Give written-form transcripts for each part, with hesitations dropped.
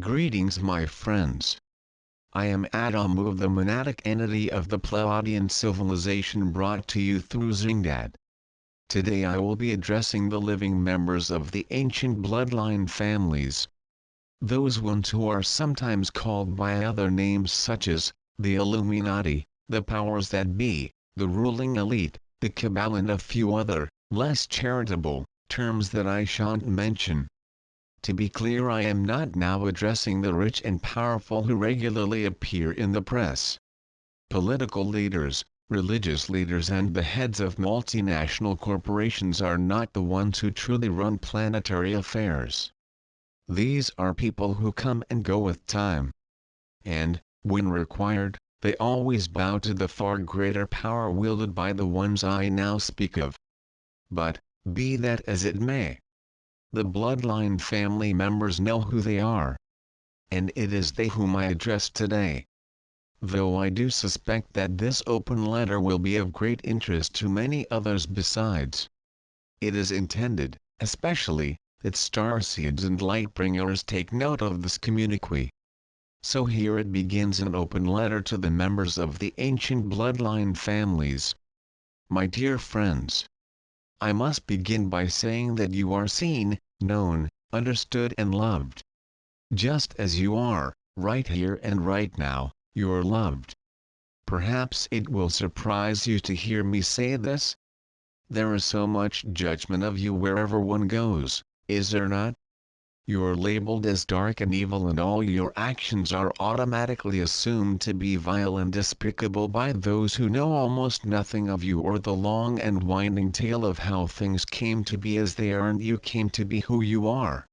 Greetings my friends. I am Adamu of the monadic entity of the Pleiadian civilization brought to you through Zingdad. Today I will be addressing the living members of the ancient bloodline families. Those ones who are sometimes called by other names such as, the Illuminati, the powers that be, the ruling elite, the Cabal and a few other, less charitable, terms that I shan't mention. To be clear, I am not now addressing the rich and powerful who regularly appear in the press. Political leaders, religious leaders and the heads of multinational corporations are not the ones who truly run planetary affairs. These are people who come and go with time. And, when required, they always bow to the far greater power wielded by the ones I now speak of. But, be that as it may, the bloodline family members know who they are. And it is they whom I address today. Though I do suspect that this open letter will be of great interest to many others besides. It is intended, especially, that starseeds and lightbringers take note of this communique. So here it begins, an open letter to the members of the ancient bloodline families. My dear friends, I must begin by saying that you are seen, known, understood and loved. Just as you are, right here and right now, you are loved. Perhaps it will surprise you to hear me say this. There is so much judgment of you wherever one goes, is there not? You are labeled as dark and evil, and all your actions are automatically assumed to be vile and despicable by those who know almost nothing of you or the long and winding tale of how things came to be as they are and you came to be who you are.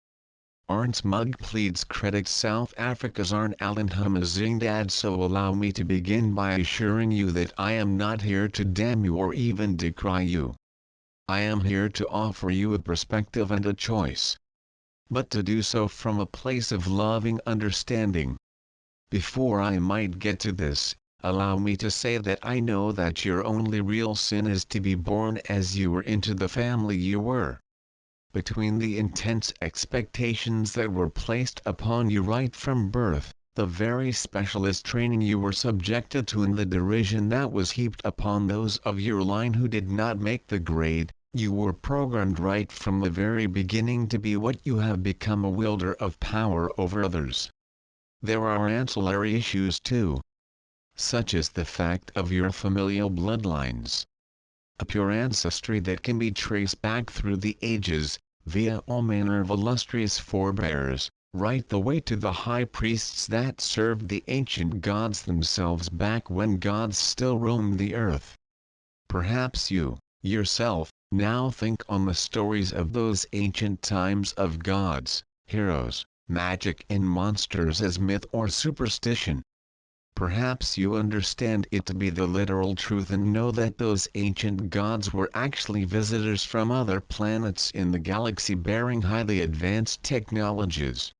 Arndt Mug pleads credits South Africa's Arn Allen Zingdad. So allow me to begin by assuring you that I am not here to damn you or even decry you. I am here to offer you a perspective and a choice, but to do so from a place of loving understanding. Before I might get to this, allow me to say that I know that your only real sin is to be born as you were into the family you were. Between the intense expectations that were placed upon you right from birth, the very specialist training you were subjected to and the derision that was heaped upon those of your line who did not make the grade, you were programmed right from the very beginning to be what you have become, a wielder of power over others. There are ancillary issues too, such as the fact of your familial bloodlines. A pure ancestry that can be traced back through the ages, via all manner of illustrious forebears, right the way to the high priests that served the ancient gods themselves back when gods still roamed the earth. Perhaps you, yourself, now think on the stories of those ancient times of gods, heroes, magic and monsters as myth or superstition. Perhaps you understand it to be the literal truth and know that those ancient gods were actually visitors from other planets in the galaxy bearing highly advanced technologies.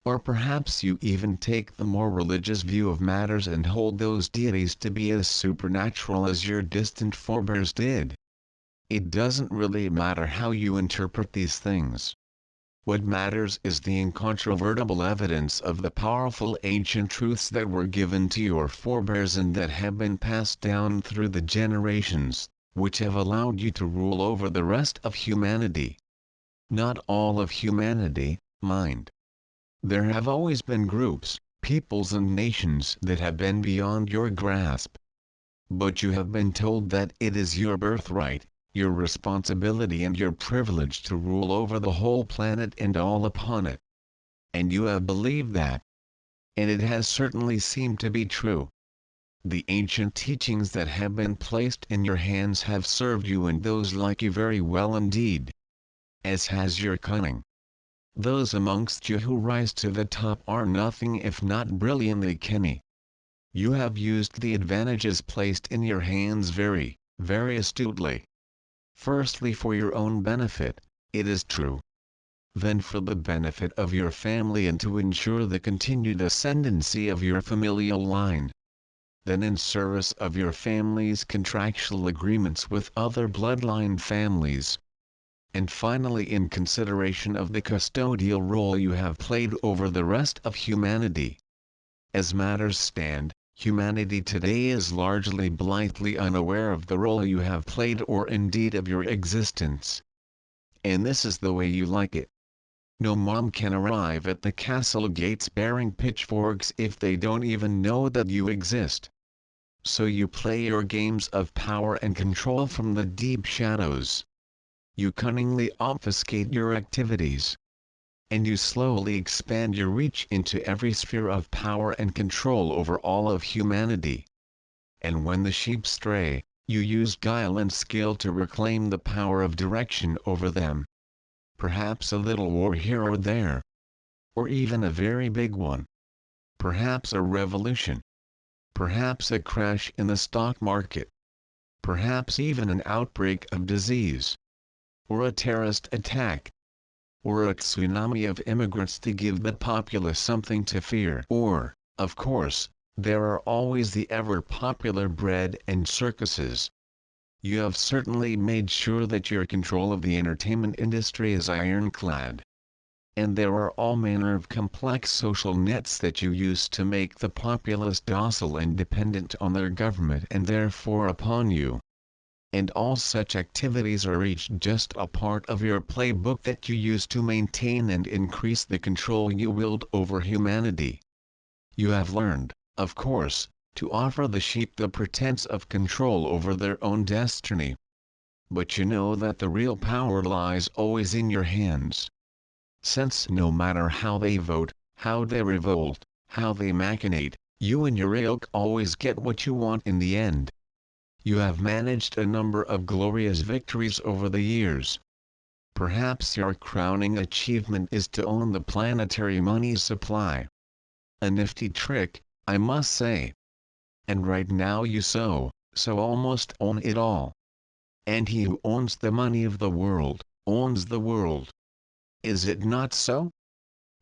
Or perhaps you even take the more religious view of matters and hold those deities to be as supernatural as your distant forebears did. It doesn't really matter how you interpret these things. What matters is the incontrovertible evidence of the powerful ancient truths that were given to your forebears and that have been passed down through the generations, which have allowed you to rule over the rest of humanity. Not all of humanity, mind. There have always been groups, peoples and nations that have been beyond your grasp. But you have been told that it is your birthright, your responsibility and your privilege to rule over the whole planet and all upon it. And you have believed that. And it has certainly seemed to be true. The ancient teachings that have been placed in your hands have served you and those like you very well indeed. As has your cunning. Those amongst you who rise to the top are nothing if not brilliantly canny. You have used the advantages placed in your hands very, very astutely. Firstly for your own benefit, it is true. Then for the benefit of your family and to ensure the continued ascendancy of your familial line. Then in service of your family's contractual agreements with other bloodline families. And finally, in consideration of the custodial role you have played over the rest of humanity. As matters stand, humanity today is largely blithely unaware of the role you have played or indeed of your existence. And this is the way you like it. No mom can arrive at the castle gates bearing pitchforks if they don't even know that you exist. So you play your games of power and control from the deep shadows. You cunningly obfuscate your activities. And you slowly expand your reach into every sphere of power and control over all of humanity. And when the sheep stray, you use guile and skill to reclaim the power of direction over them. Perhaps a little war here or there. Or even a very big one. Perhaps a revolution. Perhaps a crash in the stock market. Perhaps even an outbreak of disease. Or a terrorist attack. Or a tsunami of immigrants to give the populace something to fear. Or, of course, there are always the ever-popular bread and circuses. You have certainly made sure that your control of the entertainment industry is ironclad. And there are all manner of complex social nets that you use to make the populace docile and dependent on their government and therefore upon you. And all such activities are each just a part of your playbook that you use to maintain and increase the control you wield over humanity. You have learned, of course, to offer the sheep the pretense of control over their own destiny. But you know that the real power lies always in your hands. Since no matter how they vote, how they revolt, how they machinate, you and your ilk always get what you want in the end. You have managed a number of glorious victories over the years. Perhaps your crowning achievement is to own the planetary money supply. A nifty trick, I must say. And right now you so almost own it all. And he who owns the money of the world, owns the world. Is it not so?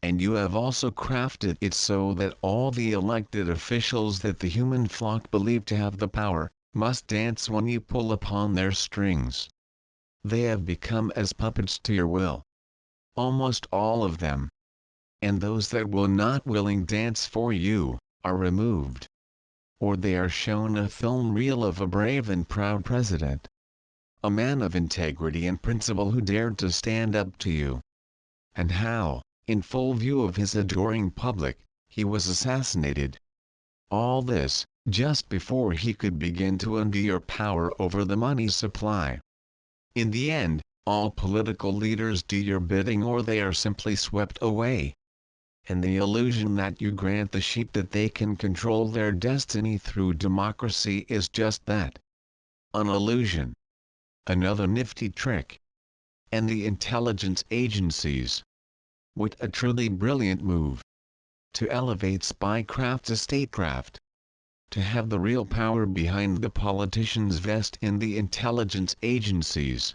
And you have also crafted it so that all the elected officials that the human flock believe to have the power, must dance when you pull upon their strings. They have become as puppets to your will. Almost all of them. And those that will not willing dance for you, are removed. Or they are shown a film reel of a brave and proud president. A man of integrity and principle who dared to stand up to you. And how, in full view of his adoring public, he was assassinated. All this, just before he could begin to undo your power over the money supply. In the end, all political leaders do your bidding or they are simply swept away. And the illusion that you grant the sheep that they can control their destiny through democracy is just that. An illusion. Another nifty trick. And the intelligence agencies. What a truly brilliant move. To elevate spycraft to statecraft. To have the real power behind the politicians vest in the intelligence agencies.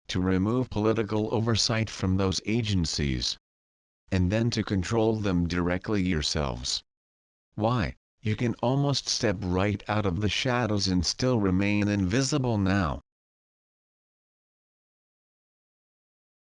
To remove political oversight from those agencies. And then to control them directly yourselves. Why, you can almost step right out of the shadows and still remain invisible now.